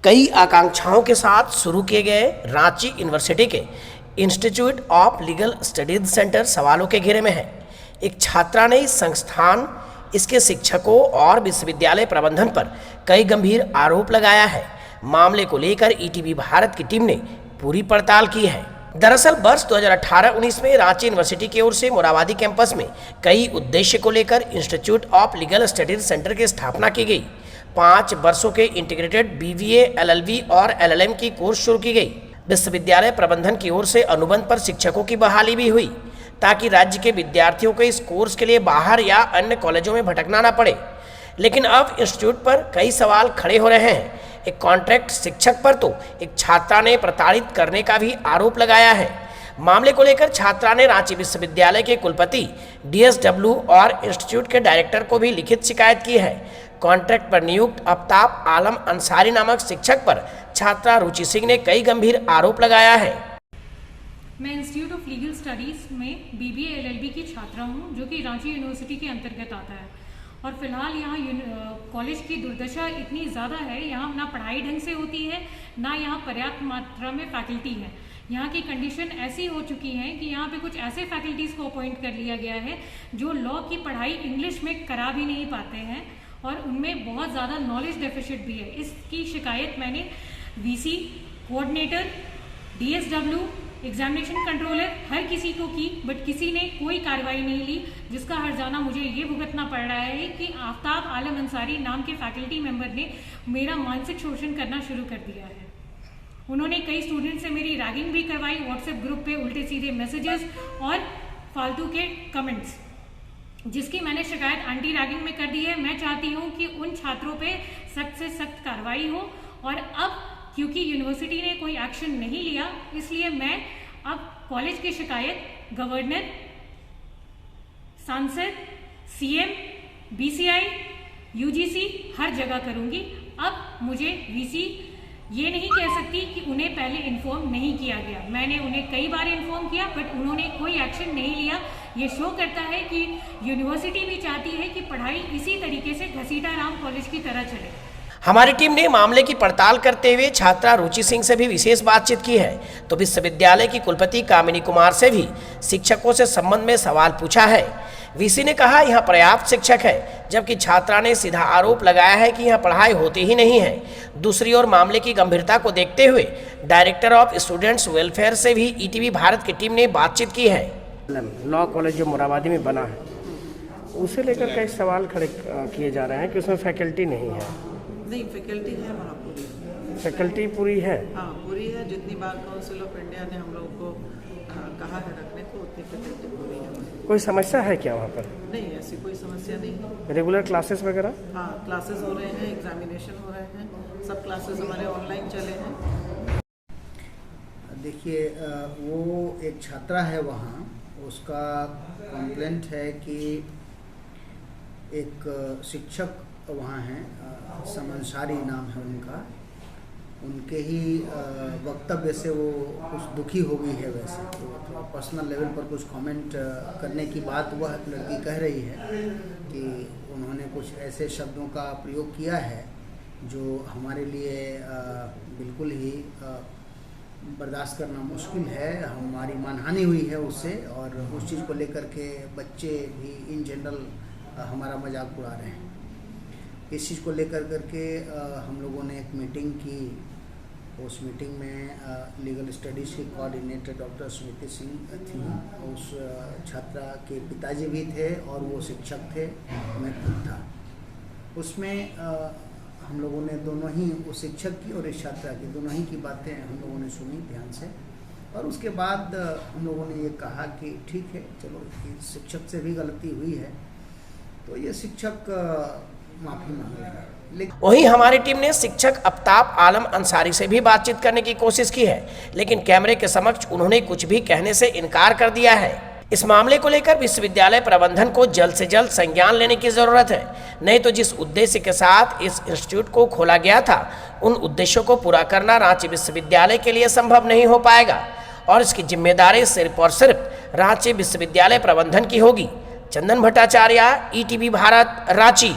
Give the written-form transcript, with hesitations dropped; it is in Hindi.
कई आकांक्षाओं के साथ शुरू किए गए रांची यूनिवर्सिटी के institute of legal studies centre सवालों के घेरे में है। एक छात्रा ने इस संस्थान, इसके शिक्षकों और विश्वविद्यालय प्रबंधन पर कई गंभीर आरोप लगाया है। मामले को लेकर ईटीवी भारत की टीम ने पूरी पड़ताल की है। दरअसल वर्ष 2018-19 में रांची यूनिवर्सिटी की ओर से मोराबादी कैंपस में कई उद्देश्य को लेकर institute of legal studies centre की स्थापना की गई। 5 वर्षों के इंटीग्रेटेड बीबीए, एलएलबी और एलएलएम की कोर्स शुरू की गई। विश्वविद्यालय प्रबंधन की ओर से अनुबंध पर शिक्षकों की बहाली भी हुई ताकि राज्य के विद्यार्थियों को इस कोर्स के लिए बाहर या अन्य कॉलेजों में भटकना न पड़े। लेकिन अब इंस्टीट्यूट पर कई सवाल खड़े हो रहे हैं। एक कॉन्ट्रैक्ट शिक्षक पर तो एक छात्रा ने प्रताड़ित करने का भी आरोप लगाया है। मामले को लेकर छात्रा ने रांची विश्वविद्यालय के कुलपति, डीएसडब्ल्यू और इंस्टीट्यूट के डायरेक्टर को भी लिखित शिकायत की है। कॉन्ट्रैक्ट पर नियुक्त आफ्ताब आलम अंसारी नामक शिक्षक पर छात्रा रुचि सिंह ने कई गंभीर आरोप लगाया है। मैं इंस्टीट्यूट ऑफ लीगल स्टडीज़ में बीबीए एलएलबी की छात्रा हूं, जो कि रांची यूनिवर्सिटी के अंतर्गत आता है। और फिलहाल यहाँ कॉलेज की दुर्दशा इतनी ज़्यादा है, यहाँ ना पढ़ाई ढंग से होती है, ना यहाँ पर्याप्त मात्रा में फैकल्टी है। यहाँ की कंडीशन ऐसी हो चुकी है कि यहाँ पे कुछ ऐसे फैकल्टीज़ को अपॉइंट कर लिया गया है जो लॉ की पढ़ाई इंग्लिश में करा भी नहीं पाते हैं और उनमें बहुत ज़्यादा नॉलेज डेफिसिट भी है। इसकी शिकायत मैंने VC, coordinator, DSW, examination controller, हर किसी को की, बट किसी ने कोई कार्रवाई नहीं ली, जिसका हर्जाना मुझे ये भुगतना पड़ रहा है कि आफ्ताब आलम अंसारी नाम के फैकल्टी मेंबर ने मेरा मानसिक शोषण करना शुरू कर दिया है। उन्होंने कई स्टूडेंट से मेरी रैगिंग भी करवाई, व्हाट्सएप ग्रुप पे उल्टे सीधे मैसेजेस और फालतू के कमेंट्स, जिसकी मैंने शिकायत एंटी रैगिंग में कर दी है। मैं चाहती हूँ कि उन छात्रों पे सख्त से सख्त कार्रवाई हो और अब क्योंकि यूनिवर्सिटी ने कोई एक्शन नहीं लिया, इसलिए मैं अब कॉलेज की शिकायत गवर्नर, सांसद, सीएम, बीसीआई, यूजीसी हर जगह करूंगी। अब मुझे वीसी ये नहीं कह सकती कि उन्हें पहले इन्फॉर्म नहीं किया गया। मैंने उन्हें कई बार इन्फॉर्म किया बट उन्होंने कोई एक्शन नहीं लिया। ये शो करता है कि यूनिवर्सिटी भी चाहती है कि पढ़ाई इसी तरीके से घसीटा राम कॉलेज की तरह चले। हमारी टीम ने मामले की पड़ताल करते हुए छात्रा रुचि सिंह से भी विशेष बातचीत की है, तो विश्वविद्यालय की कुलपति कामिनी कुमार से भी शिक्षकों से संबंध में सवाल पूछा है। वीसी ने कहा यहाँ पर्याप्त शिक्षक है, जबकि छात्रा ने सीधा आरोप लगाया है कि यहाँ पढ़ाई होती ही नहीं है। दूसरी ओर मामले की गंभीरता को देखते हुए डायरेक्टर ऑफ स्टूडेंट्स वेलफेयर से भी ईटीवी भारत की टीम ने बातचीत की है। लॉ कॉलेज जो मोराबादी में बना है, उसे लेकर कई सवाल खड़े किए जा रहे हैं कि उसमें फैकल्टी नहीं है। नहीं, फैकल्टी है वहाँ पूरी। फैकल्टी पूरी है? हाँ, पूरी है। जितनी बार काउंसिल ऑफ इंडिया ने हम लोगों को कहा है रखने को, उतनी फैकल्टी पूरी है। कोई समस्या है क्या वहाँ पर? नहीं, ऐसी कोई समस्या नहीं है। रेगुलर क्लासेस वगैरह? हाँ, क्लासेस हो रहे हैं, एग्जामिनेशन हो रहे हैं, सब क्लासेस हमारे ऑनलाइन चले हैं। देखिए, वो एक छात्रा है वहाँ, उसका कंप्लेंट है कि एक शिक्षक वहाँ हैं, समंसारी नाम है उनका, उनके ही वक्तव्य से वो कुछ दुखी हो गई है। वैसे तो पर्सनल लेवल पर कुछ कमेंट करने की बात वह लड़की कह रही है कि उन्होंने कुछ ऐसे शब्दों का प्रयोग किया है जो हमारे लिए बिल्कुल ही बर्दाश्त करना मुश्किल है। हमारी मानहानि हुई है उससे, और उस चीज़ को लेकर के बच्चे भी इन जनरल हमारा मजाक उड़ा रहे हैं। इस चीज़ को लेकर करके हम लोगों ने एक मीटिंग की। उस मीटिंग में लीगल स्टडीज़ की कोऑर्डिनेटर डॉक्टर स्मृति सिंह थी, उस छात्रा के पिताजी भी थे और वो शिक्षक थे, मैं खुद था। उसमें हम लोगों ने दोनों ही, उस शिक्षक की और इस छात्रा की, दोनों ही की बातें हम लोगों ने सुनी ध्यान से, और उसके बाद हम लोगों ने ये कहा कि ठीक है, चलो शिक्षक से भी गलती हुई है तो ये शिक्षक माफी मांग रहे हैं। वहीं हमारी टीम ने शिक्षक आफ्ताब आलम अंसारी से भी बातचीत करने की कोशिश की है, लेकिन कैमरे के समक्ष उन्होंने कुछ भी कहने से इनकार कर दिया है। इस मामले को लेकर विश्वविद्यालय प्रबंधन को जल्द से जल्द संज्ञान लेने की जरूरत है, नहीं तो जिस उद्देश्य के साथ इस इंस्टीट्यूट को खोला गया था, उन उद्देश्यों को पूरा करना रांची विश्वविद्यालय के लिए संभव नहीं हो पाएगा और इसकी जिम्मेदारी सिर्फ और सिर्फ रांची विश्वविद्यालय प्रबंधन की होगी। चंदन भट्टाचार्य, ईटीवी भारत, रांची।